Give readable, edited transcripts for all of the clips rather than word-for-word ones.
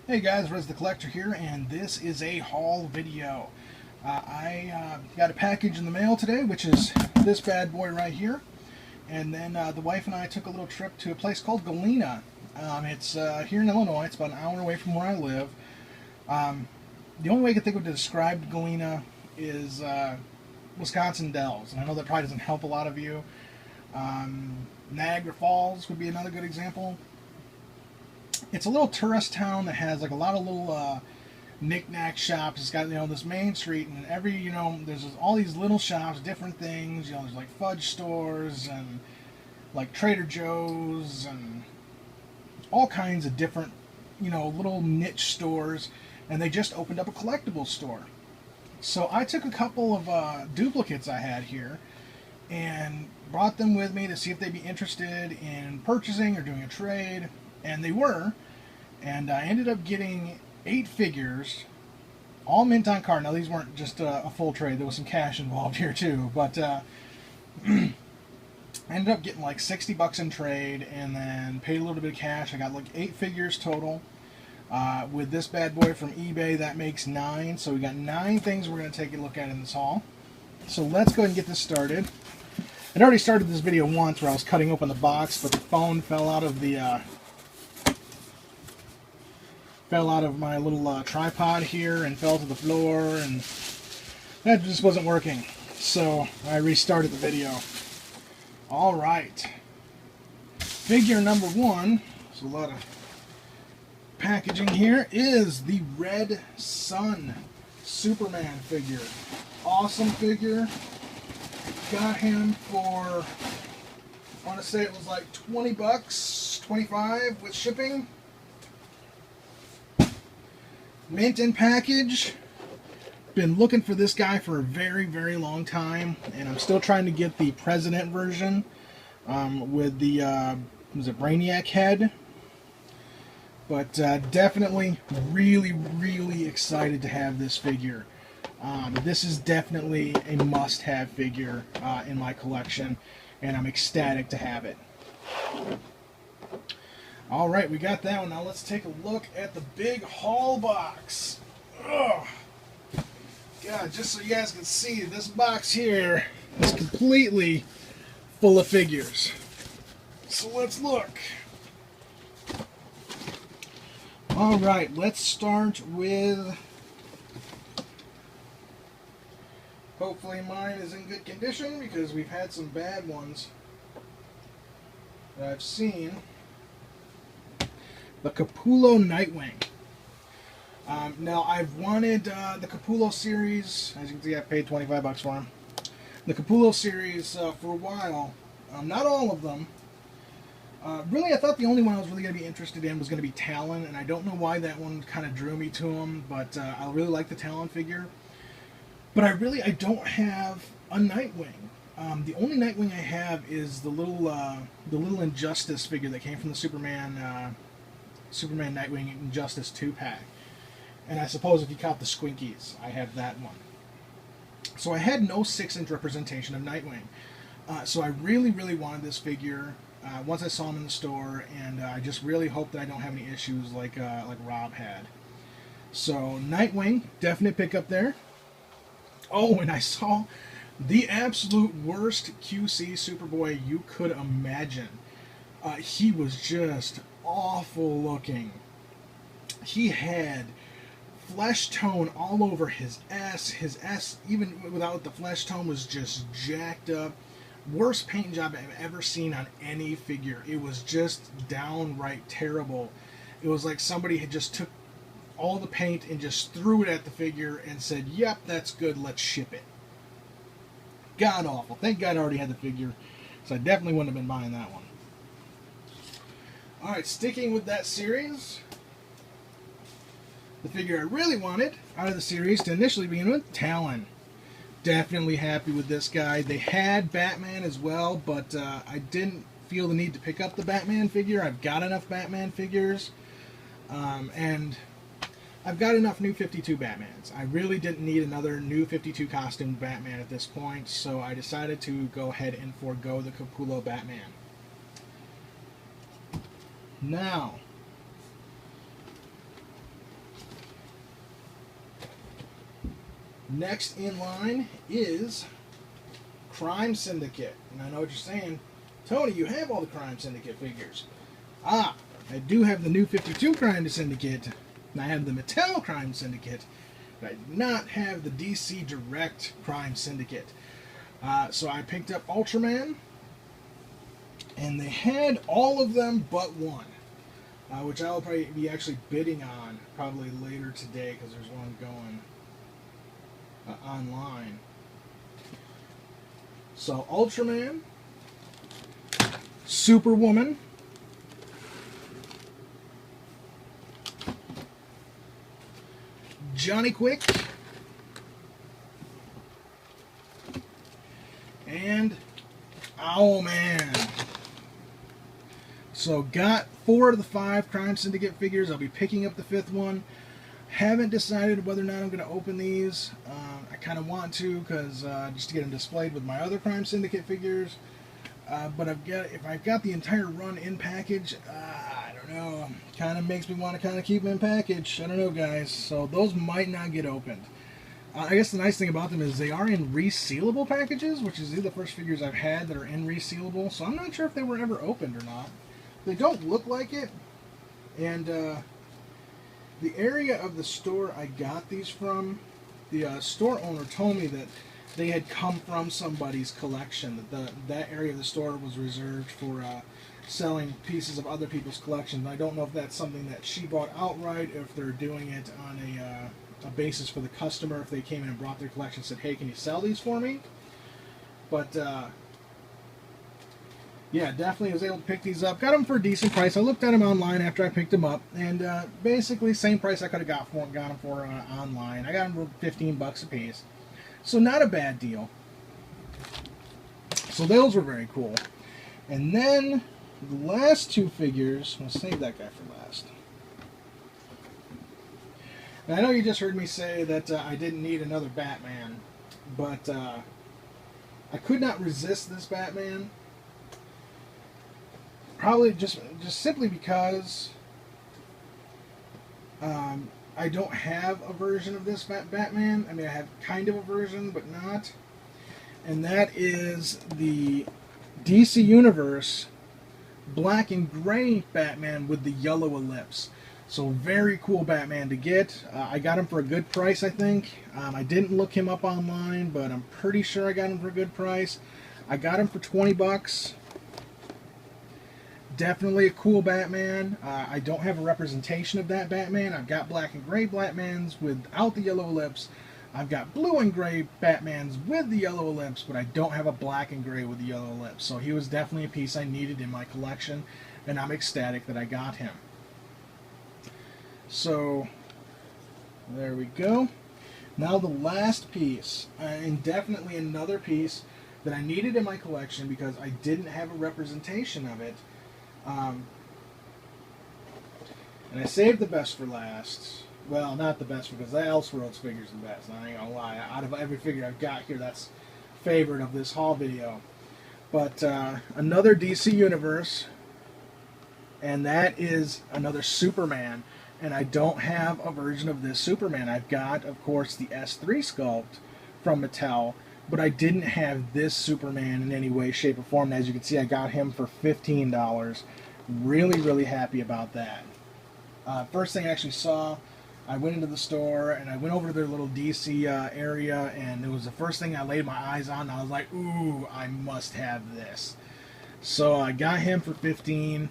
Hey guys, Rez the Collector here, and this is a haul video. I got a package in the mail today, which is this bad boy right here. And then the wife and I took a little trip to a place called Galena. It's here in Illinois. It's about an hour away from where I live. The only way I can think of to describe Galena is Wisconsin Dells. And I know that probably doesn't help a lot of you. Niagara Falls would be another good example. It's a little tourist town that has like a lot of little knick-knack shops. It's got, this main street, and every, there's all these little shops, different things. There's like fudge stores and like Trader Joe's and all kinds of different, little niche stores. And they just opened up a collectibles store. So I took a couple of duplicates I had here and brought them with me to see if they'd be interested in purchasing or doing a trade. And they were, and I ended up getting 8 figures, all mint on card. Now these weren't just a full trade, there was some cash involved here too, but I ended up getting like 60 bucks in trade, and then paid a little bit of cash. I got like 8 figures total. With this bad boy from eBay, that makes 9, so we got 9 things we're going to take a look at in this haul. So let's go ahead and get this started. I'd already started this video once where I was cutting open the box, but the phone fell out of my little tripod here and fell to the floor, and that just wasn't working. So I restarted the video. Alright. Figure number 1, there's a lot of packaging here, is the Red Sun Superman figure. Awesome figure. Got him for, I want to say it was like 20 bucks, 25 with shipping. Mint in package. Been looking for this guy for a very, very long time, and I'm still trying to get the President version with the was it Brainiac head. But definitely really, really excited to have this figure. This is definitely a must-have figure in my collection, and I'm ecstatic to have it. Alright, we got that one. Now let's take a look at the big haul box. Oh, God, just so you guys can see, this box here is completely full of figures. So let's look. Alright, let's start with... Hopefully mine is in good condition, because we've had some bad ones that I've seen. The Capullo Nightwing. Now, I've wanted the Capullo series. As you can see, I paid 25 bucks for them. The Capullo series for a while. Not all of them. Really, I thought the only one I was really going to be interested in was going to be Talon, and I don't know why that one kind of drew me to him, but I really like the Talon figure. But I don't have a Nightwing. The only Nightwing I have is the little Injustice figure that came from the Superman Nightwing Injustice 2-pack. And I suppose if you count the Squinkies, I have that one. So I had no 6-inch representation of Nightwing. So I really, really wanted this figure once I saw him in the store, and I just really hope that I don't have any issues like Rob had. So Nightwing, definite pickup there. Oh, and I saw the absolute worst QC Superboy you could imagine. He was just awful looking. He had flesh tone all over his S. His S, even without the flesh tone, was just jacked up. Worst paint job I've ever seen on any figure. It was just downright terrible. It was like somebody had just took all the paint and just threw it at the figure and said, yep, that's good, let's ship it. God awful. Thank God I already had the figure, so I definitely wouldn't have been buying that one. Alright, sticking with that series, the figure I really wanted out of the series to initially begin with, Talon. Definitely happy with this guy. They had Batman as well, but I didn't feel the need to pick up the Batman figure. I've got enough Batman figures, and I've got enough New 52 Batmans. I really didn't need another New 52 costume Batman at this point, so I decided to go ahead and forego the Capullo Batman. Now, Next in line is Crime Syndicate. And I know what you're saying, Tony, you have all the Crime Syndicate figures. Ah, I do have the new 52 Crime Syndicate, and I have the Mattel Crime Syndicate, but I do not have the DC Direct Crime Syndicate. So I picked up Ultraman, and they had all of them but one, which I'll probably be actually bidding on probably later today because there's one going online. So Ultraman, Superwoman, Johnny Quick, and Owlman. So got 4 of the 5 Crime Syndicate figures. I'll be picking up the 5th one. Haven't decided whether or not I'm going to open these. I kind of want to because just to get them displayed with my other Crime Syndicate figures. But if I've got the entire run in package, I don't know. Kind of makes me want to kind of keep them in package. I don't know, guys. So those might not get opened. I guess the nice thing about them is they are in resealable packages, which is the first figures I've had that are in resealable. So I'm not sure if they were ever opened or not. They don't look like it. And the area of the store I got these from, the store owner told me that they had come from somebody's collection. That area of the store was reserved for selling pieces of other people's collections. I don't know if that's something that she bought outright, or if they're doing it on a basis for the customer. If they came in and brought their collection and said, hey, can you sell these for me? But yeah, definitely was able to pick these up. Got them for a decent price. I looked at them online after I picked them up, and basically same price I could have got them for online. I got them for 15 bucks a piece. So not a bad deal. So those were very cool. And then the last 2 figures, I'm going to save that guy for last. And I know you just heard me say that I didn't need another Batman, but I could not resist this Batman. Probably just simply because I don't have a version of this Batman. I mean, I have kind of a version, but not. And that is the DC Universe black and gray Batman with the yellow ellipse. So very cool Batman to get. I got him for a good price, I think. I didn't look him up online, but I'm pretty sure I got him for a good price. I got him for 20 bucks. Definitely a cool Batman. I don't have a representation of that Batman. I've got black and gray Batmans without the yellow ellipse. I've got blue and gray Batmans with the yellow ellipse, but I don't have a black and gray with the yellow ellipse. So he was definitely a piece I needed in my collection, and I'm ecstatic that I got him. So there we go. Now the last piece, and definitely another piece that I needed in my collection because I didn't have a representation of it. And I saved the best for last. Well, not the best because that Elseworlds figure is the best. I ain't gonna lie. Out of every figure I've got here, that's favorite of this haul video. But another DC Universe, and that is another Superman. And I don't have a version of this Superman. I've got, of course, the S3 sculpt from Mattel, but I didn't have this Superman in any way, shape, or form. And as you can see, I got him for $15. Really, really happy about that. First thing I actually saw, I went into the store and I went over to their little DC area, and it was the first thing I laid my eyes on. And I was like, ooh, I must have this. So I got him for $15.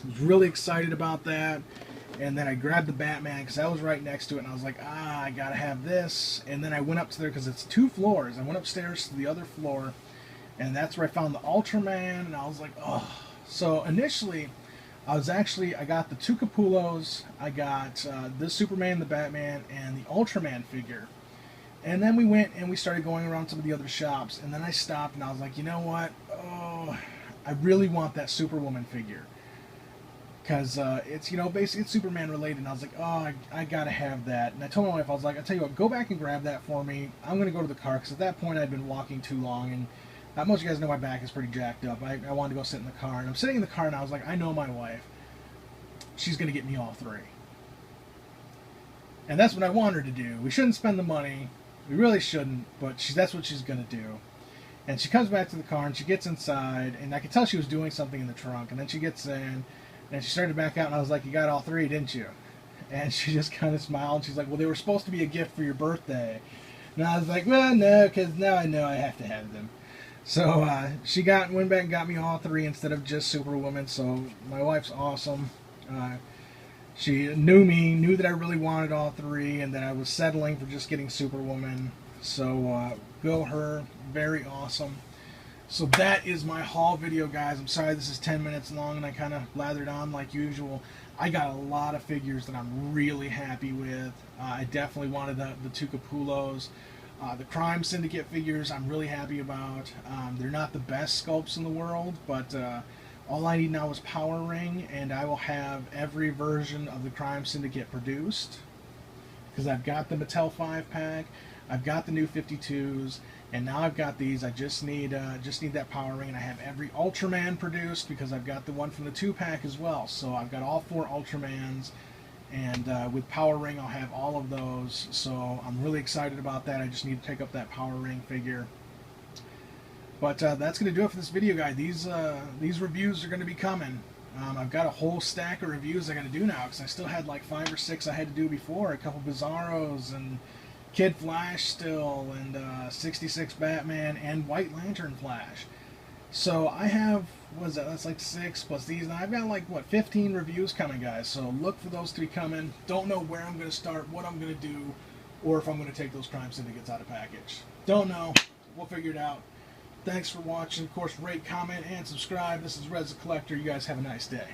I was really excited about that. And then I grabbed the Batman because I was right next to it, and I was like, I gotta have this. And then I went up to there because it's 2 floors. I went upstairs to the other floor, and that's where I found the Ultraman, and I was like, oh. So initially, I got the 2 Capullos, I got the Superman, the Batman, and the Ultraman figure. And then we went and we started going around some of the other shops, and then I stopped and I was like, you know what? Oh, I really want that Superwoman figure. Because it's, basically it's Superman related, and I was like, oh, I gotta have that. And I told my wife, I was like, I'll tell you what, go back and grab that for me. I'm gonna go to the car, because at that point I'd been walking too long, and most of you guys know my back is pretty jacked up. I wanted to go sit in the car, and I'm sitting in the car, and I was like, I know my wife. She's gonna get me all 3. And that's what I want her to do. We shouldn't spend the money. We really shouldn't, but that's what she's going to do. And she comes back to the car and she gets inside, and I could tell she was doing something in the trunk. And then she gets in, and she started to back out, and I was like, "You got all three, didn't you?" And she just kind of smiled. She's like, "Well, they were supposed to be a gift for your birthday." And I was like, "Well, no, because now I know I have to have them." So she went back and got me all three instead of just Superwoman. So my wife's awesome. She knew that I really wanted all three and that I was settling for just getting Superwoman. So go her, very awesome. So that is my haul video, guys. I'm sorry this is 10 minutes long and I kind of lathered on like usual. I got a lot of figures that I'm really happy with. I definitely wanted the two Capullos. The Crime Syndicate figures I'm really happy about. They're not the best sculpts in the world, but all I need now is Power Ring, and I will have every version of the Crime Syndicate produced. Because I've got the Mattel 5-pack, I've got the new 52s, and now I've got these. I just need that Power Ring, and I have every Ultraman produced because I've got the one from the 2-pack as well. So I've got all 4 Ultramans. And with Power Ring, I'll have all of those. So I'm really excited about that. I just need to pick up that Power Ring figure. But that's going to do it for this video, guys. These reviews are going to be coming. I've got a whole stack of reviews I got to do now because I still had like 5 or 6 I had to do before. A couple Bizarros and Kid Flash still, and 66 Batman and White Lantern Flash. So I have, what is that, that's like 6 plus these, and I've got like, what, 15 reviews coming, guys, so look for those to be coming. Don't know where I'm going to start, what I'm going to do, or if I'm going to take those Crime Syndicates out of package. Don't know. We'll figure it out. Thanks for watching. Of course, rate, comment, and subscribe. This is Rez the Collector. You guys have a nice day.